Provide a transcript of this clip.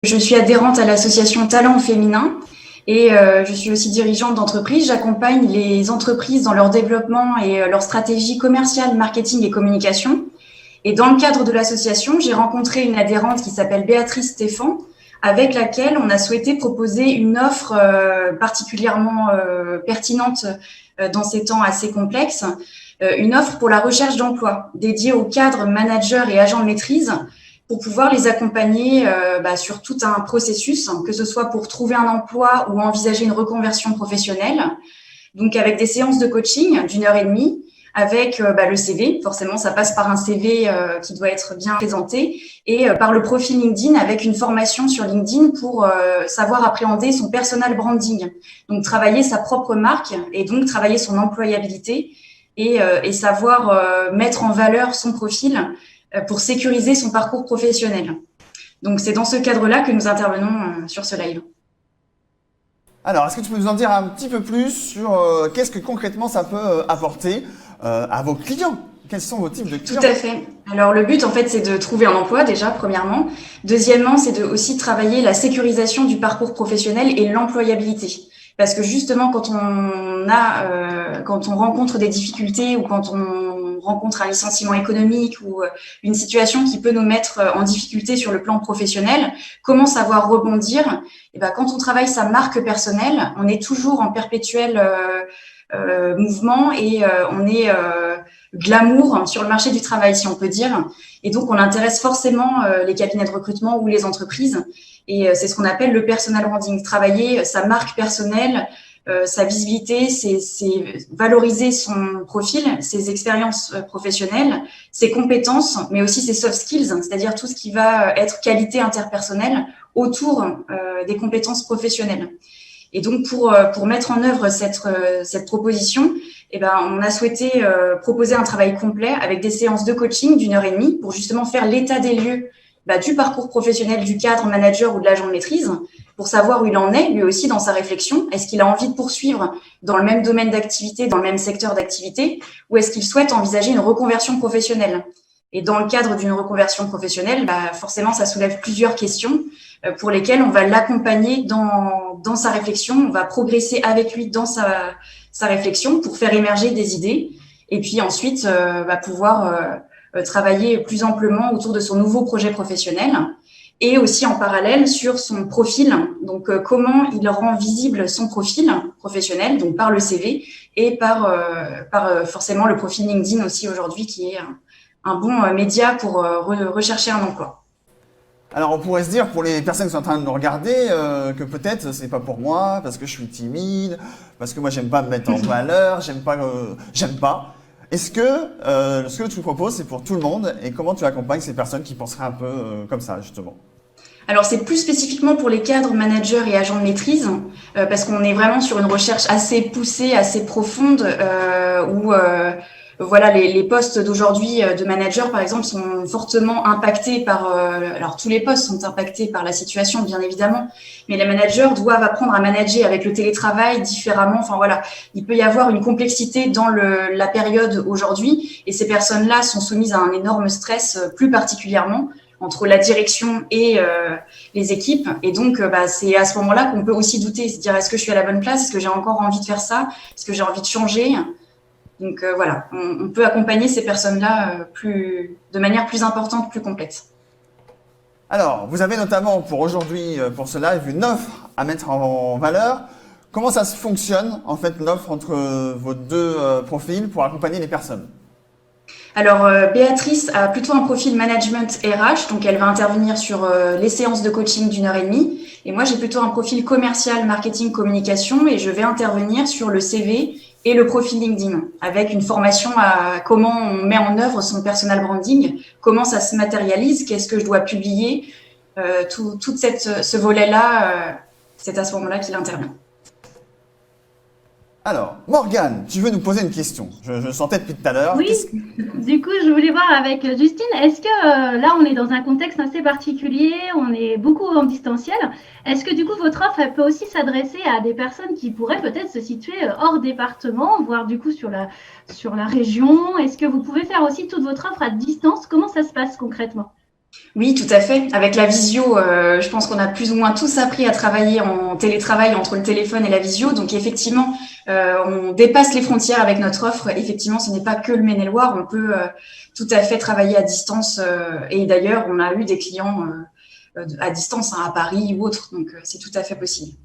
Je suis adhérente à l'association Talent Féminin et je suis aussi dirigeante d'entreprise. J'accompagne les entreprises dans leur développement et leur stratégie commerciale, marketing et communication. Et dans le cadre de l'association, j'ai rencontré une adhérente qui s'appelle Béatrice Stéphan, avec laquelle on a souhaité proposer une offre particulièrement pertinente dans ces temps assez complexes, une offre pour la recherche d'emploi dédiée aux cadres, managers et agents de maîtrise pour pouvoir les accompagner sur tout un processus, que ce soit pour trouver un emploi ou envisager une reconversion professionnelle. Donc, avec des séances de coaching d'1 h 30, avec le CV. Forcément, ça passe par un CV qui doit être bien présenté et par le profil LinkedIn avec une formation sur LinkedIn pour savoir appréhender son personal branding. Donc, travailler sa propre marque et donc travailler son employabilité et savoir mettre en valeur son profil pour sécuriser son parcours professionnel. Donc, c'est dans ce cadre-là que nous intervenons sur ce live. Alors, est-ce que tu peux nous en dire un petit peu plus sur qu'est-ce que concrètement ça peut apporter à vos clients? Quels sont vos types de clients? Tout à fait. Alors, le but, en fait, c'est de trouver un emploi, déjà, premièrement. Deuxièmement, c'est de aussi travailler la sécurisation du parcours professionnel et l'employabilité. Parce que justement, quand on rencontre des difficultés ou quand on rencontre un licenciement économique ou une situation qui peut nous mettre en difficulté sur le plan professionnel, comment savoir rebondir? Et ben, quand on travaille sa marque personnelle, on est toujours en perpétuel mouvement et on est glamour sur le marché du travail, si on peut dire. Et donc, on intéresse forcément les cabinets de recrutement ou les entreprises. Et c'est ce qu'on appelle le personal branding. Travailler sa marque personnelle, sa visibilité, c'est valoriser son profil, ses expériences professionnelles, ses compétences, mais aussi ses soft skills, c'est-à-dire tout ce qui va être qualité interpersonnelle autour des compétences professionnelles. Et donc, pour mettre en œuvre cette proposition, on a souhaité proposer un travail complet avec des séances de coaching d'1 h 30 pour justement faire l'état des lieux du parcours professionnel du cadre, manager ou de l'agent de maîtrise, pour savoir où il en est, lui aussi, dans sa réflexion. Est-ce qu'il a envie de poursuivre dans le même domaine d'activité, dans le même secteur d'activité, ou est-ce qu'il souhaite envisager une reconversion professionnelle? Et dans le cadre d'une reconversion professionnelle, forcément, ça soulève plusieurs questions pour lesquelles on va l'accompagner dans sa réflexion, on va progresser avec lui dans sa réflexion pour faire émerger des idées, et puis ensuite pouvoir travailler plus amplement autour de son nouveau projet professionnel et aussi en parallèle sur son profil. Donc, comment il rend visible son profil professionnel, donc par le CV et par forcément le profil LinkedIn aussi aujourd'hui, qui est un bon média pour rechercher un emploi. Alors, on pourrait se dire, pour les personnes qui sont en train de nous regarder, que peut-être c'est pas pour moi, parce que je suis timide, parce que moi j'aime pas me mettre en valeur, j'aime pas. Est-ce que ce que tu proposes, c'est pour tout le monde et comment tu accompagnes ces personnes qui penseraient un peu comme ça, justement? Alors, c'est plus spécifiquement pour les cadres, managers et agents de maîtrise, parce qu'on est vraiment sur une recherche assez poussée, assez profonde, où les postes d'aujourd'hui de manager, par exemple, sont fortement impactés par... alors, tous les postes sont impactés par la situation, bien évidemment, mais les managers doivent apprendre à manager avec le télétravail différemment. Enfin, voilà, il peut y avoir une complexité dans la période aujourd'hui, et ces personnes-là sont soumises à un énorme stress, plus particulièrement, entre la direction et les équipes. Et donc, c'est à ce moment-là qu'on peut aussi douter, se dire, est-ce que je suis à la bonne place? Est-ce que j'ai encore envie de faire ça? Est-ce que j'ai envie de changer? Donc, on peut accompagner ces personnes-là de manière plus importante, plus complète. Alors, vous avez notamment pour aujourd'hui, pour ce live, une offre à mettre en valeur. Comment ça se fonctionne, en fait, l'offre entre vos deux profils pour accompagner les personnes? Alors, Béatrice a plutôt un profil management RH, donc elle va intervenir sur les séances de coaching d'1 h 30. Et moi, j'ai plutôt un profil commercial, marketing, communication, et je vais intervenir sur le CV et le profil LinkedIn, avec une formation à comment on met en œuvre son personal branding, comment ça se matérialise, qu'est-ce que je dois publier, tout ce volet-là, c'est à ce moment-là qu'il intervient. Alors, Morgane, tu veux nous poser une question? Je sentais depuis tout à l'heure. Oui, du coup, je voulais voir avec Justine, est-ce que là, on est dans un contexte assez particulier, on est beaucoup en distanciel. Est-ce que du coup, votre offre, elle peut aussi s'adresser à des personnes qui pourraient peut-être se situer hors département, voire du coup sur la région? Est-ce que vous pouvez faire aussi toute votre offre à distance? Comment ça se passe concrètement? Oui, tout à fait. Avec la visio, je pense qu'on a plus ou moins tous appris à travailler en télétravail entre le téléphone et la visio. Donc effectivement, on dépasse les frontières avec notre offre. Effectivement, ce n'est pas que le Maine-et-Loire. On peut tout à fait travailler à distance. Et d'ailleurs, on a eu des clients à distance, hein, à Paris ou autre. Donc c'est tout à fait possible.